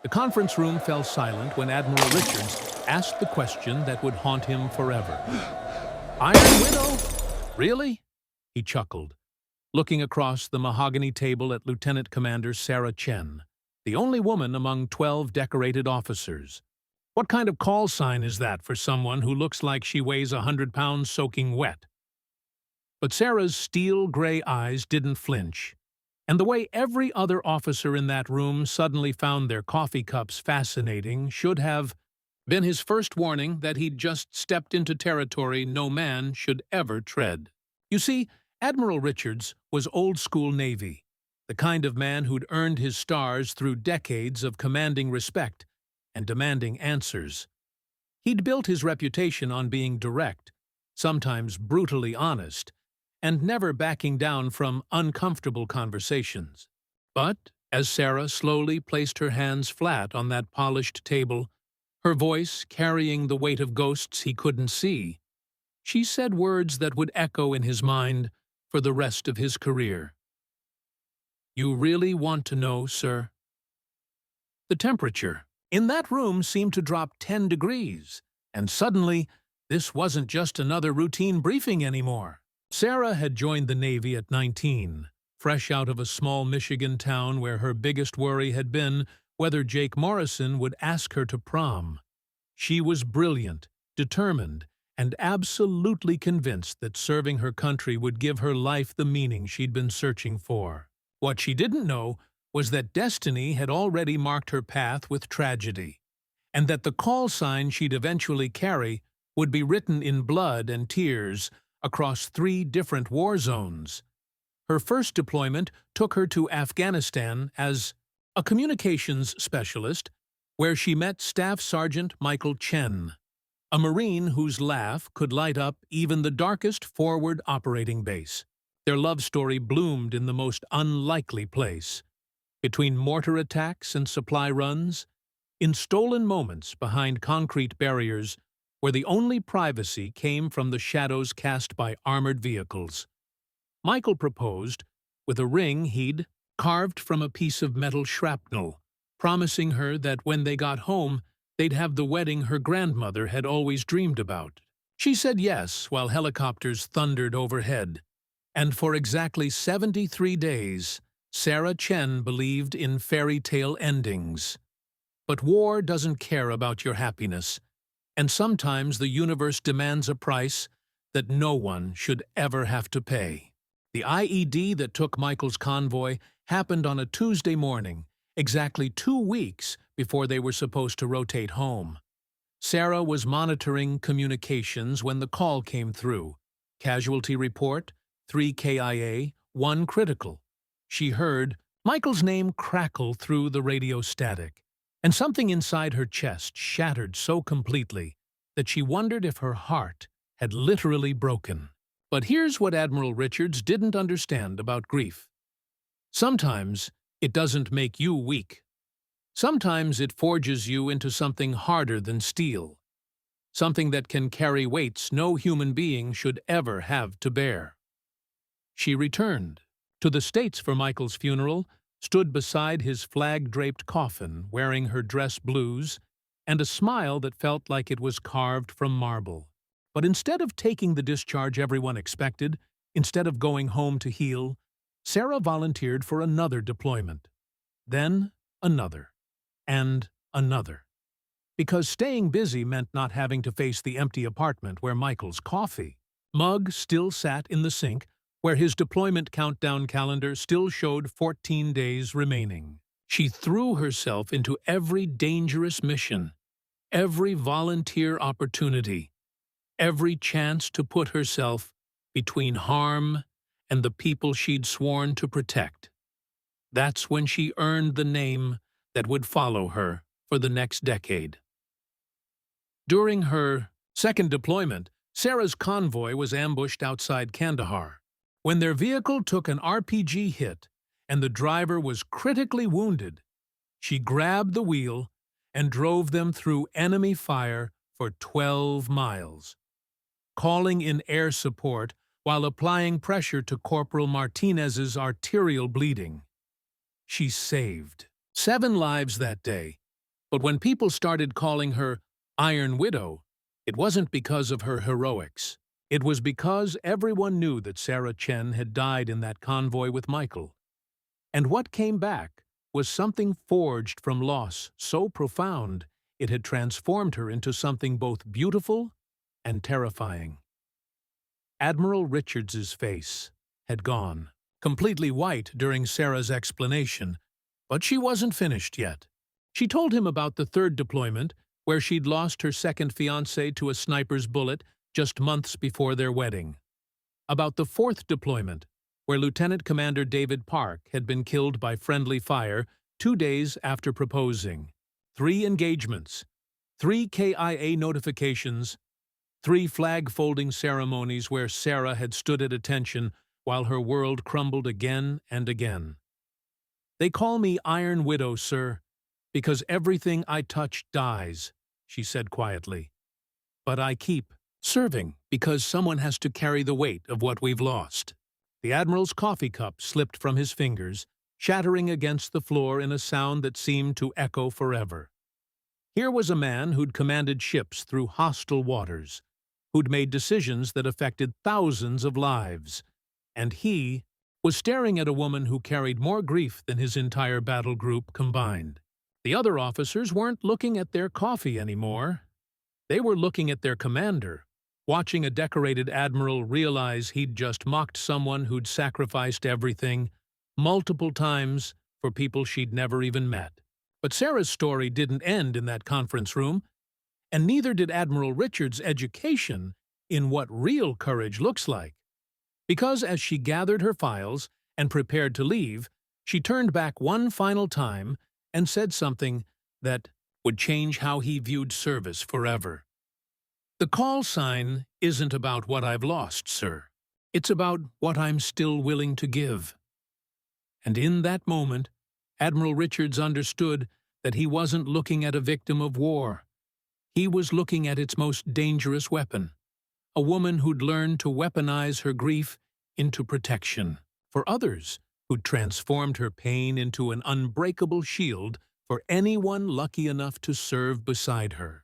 The conference room fell silent when Admiral Richards asked the question that would haunt him forever. Iron Widow? Really? He chuckled, looking across the mahogany table at Lieutenant Commander Sarah Chen, the only woman among 12 decorated officers. What kind of call sign is that for someone who looks like she weighs 100 pounds soaking wet? But Sarah's steel-gray eyes didn't flinch, and the way every other officer in that room suddenly found their coffee cups fascinating should have been his first warning that he'd just stepped into territory no man should ever tread. You see, Admiral Richards was old-school Navy, the kind of man who'd earned his stars through decades of commanding respect and demanding answers. He'd built his reputation on being direct, sometimes brutally honest, and never backing down from uncomfortable conversations. But as Sarah slowly placed her hands flat on that polished table, her voice carrying the weight of ghosts he couldn't see, she said words that would echo in his mind for the rest of his career. "You really want to know, sir?" The temperature in that room seemed to drop 10 degrees, and suddenly this wasn't just another routine briefing anymore. Sarah had joined the Navy at 19, fresh out of a small Michigan town where her biggest worry had been whether Jake Morrison would ask her to prom. She was brilliant, determined, and absolutely convinced that serving her country would give her life the meaning she'd been searching for. What she didn't know was that destiny had already marked her path with tragedy, and that the call sign she'd eventually carry would be written in blood and tears across 3 different war zones. Her first deployment took her to Afghanistan as a communications specialist, where she met Staff Sergeant Michael Chen, a Marine whose laugh could light up even the darkest forward operating base. Their love story bloomed in the most unlikely place, between mortar attacks and supply runs, in stolen moments behind concrete barriers where the only privacy came from the shadows cast by armored vehicles. Michael proposed with a ring he'd carved from a piece of metal shrapnel, promising her that when they got home, they'd have the wedding her grandmother had always dreamed about. She said yes while helicopters thundered overhead, and for exactly 73 days, Sarah Chen believed in fairy tale endings. But war doesn't care about your happiness, and sometimes the universe demands a price that no one should ever have to pay. The IED that took Michael's convoy happened on a Tuesday morning, exactly 2 weeks before they were supposed to rotate home. Sarah was monitoring communications when the call came through. Casualty report, 3 KIA, 1 critical. She heard Michael's name crackle through the radio static, and something inside her chest shattered so completely that she wondered if her heart had literally broken. But here's what Admiral Richards didn't understand about grief. Sometimes it doesn't make you weak. Sometimes it forges you into something harder than steel, something that can carry weights no human being should ever have to bear. She returned to the States for Michael's funeral, stood beside his flag-draped coffin wearing her dress blues and a smile that felt like it was carved from marble. But instead of taking the discharge everyone expected, instead of going home to heal, Sarah volunteered for another deployment. Then another. And another. Because staying busy meant not having to face the empty apartment where Michael's coffee mug still sat in the sink, where his deployment countdown calendar still showed 14 days remaining. She threw herself into every dangerous mission, every volunteer opportunity, every chance to put herself between harm and the people she'd sworn to protect. That's when she earned the name that would follow her for the next decade. During her second deployment, Sarah's convoy was ambushed outside Kandahar. When their vehicle took an RPG hit and the driver was critically wounded, she grabbed the wheel and drove them through enemy fire for 12 miles, calling in air support while applying pressure to Corporal Martinez's arterial bleeding. She saved 7 lives that day, But when people started calling her Iron Widow, it wasn't because of her heroics. It was because everyone knew that Sarah Chen had died in that convoy with Michael. And what came back was something forged from loss so profound it had transformed her into something both beautiful and terrifying. Admiral Richards's face had gone completely white during Sarah's explanation, but she wasn't finished yet. She told him about the third deployment, where she'd lost her second fiancé to a sniper's bullet just months before their wedding. About the fourth deployment, where Lieutenant Commander David Park had been killed by friendly fire 2 days after proposing. 3 engagements, 3 KIA notifications, 3 flag-folding ceremonies where Sarah had stood at attention while her world crumbled again and again. "They call me Iron Widow, sir, because everything I touch dies," she said quietly. "But I keep serving because someone has to carry the weight of what we've lost." The Admiral's coffee cup slipped from his fingers, shattering against the floor in a sound that seemed to echo forever. Here was a man who'd commanded ships through hostile waters, who'd made decisions that affected thousands of lives, and he was staring at a woman who carried more grief than his entire battle group combined. The other officers weren't looking at their coffee anymore. They were looking at their commander, watching a decorated admiral realize he'd just mocked someone who'd sacrificed everything, multiple times, for people she'd never even met. But Sarah's story didn't end in that conference room, and neither did Admiral Richards' education in what real courage looks like. Because as she gathered her files and prepared to leave, she turned back one final time and said something that would change how he viewed service forever. "The call sign isn't about what I've lost, sir. It's about what I'm still willing to give." And in that moment, Admiral Richards understood that he wasn't looking at a victim of war. He was looking at its most dangerous weapon, a woman who'd learned to weaponize her grief into protection for others, who'd transformed her pain into an unbreakable shield for anyone lucky enough to serve beside her.